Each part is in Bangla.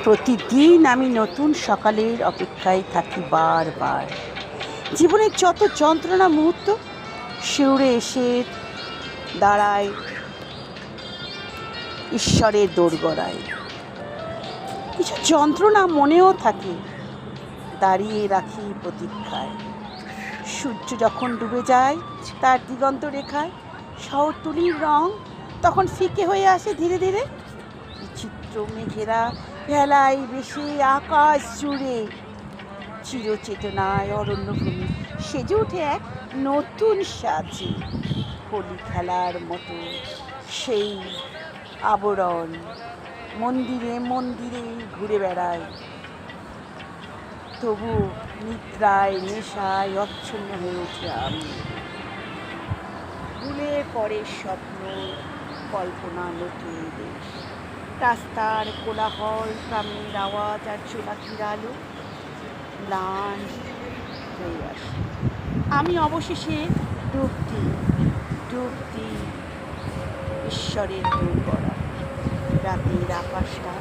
প্রতিদিন আমি নতুন সকালের অপেক্ষায় থাকি বারবার। জীবনের যত যন্ত্রণা মুহূর্ত শিউরে এসে দাঁড়ায় ঈশ্বরের দোরগোড়ায়। কিছু যন্ত্রণা মনেও থাকে, দাঁড়িয়ে রাখি প্রতীক্ষায়। সূর্য যখন ডুবে যায় তার দিগন্ত রেখায় শহরতলির রং তখন ফিকে হয়ে আসে ধীরে ধীরে। বিচিত্র মেঘেরা ভেলায় বেশি আকাশ জুড়ে চিরচেতনায় অরণ্যভূমি সেজে ওঠে এক নতুন সাজে। হোলি খেলার মতো সেই আবরণ মন্দিরে মন্দিরে ঘুরে বেড়ায়, তবু নিদ্রায় নেশায় অচ্ছন্ন হয়ে উঠে আমি। ভুলে পরে স্বপ্ন কল্পনা নতুন দেশ, রাস্তার কোলাহল, ট্রামের আওয়াজ আর চোলাকির আলো ম্লান হয়ে আসে। আমি অবশেষে ডুব দিই ঈশ্বরের দোরগোড়ায়। রাতের আকাশটা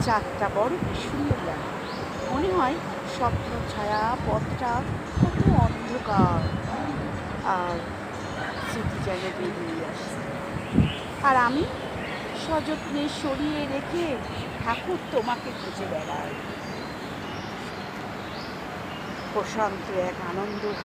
চাঁদটা বড় কি সুন্দর লাগে। মনে হয় স্বপ্ন ছায়া পথটা কত অন্ধকার, আর স্মৃতি যেন বেরিয়ে আসে। আর আমি সযত্নে সরিয়ে রেখে ঠাকুর তোমাকে খুঁজে বেড়াই। প্রশান্ত এক আনন্দ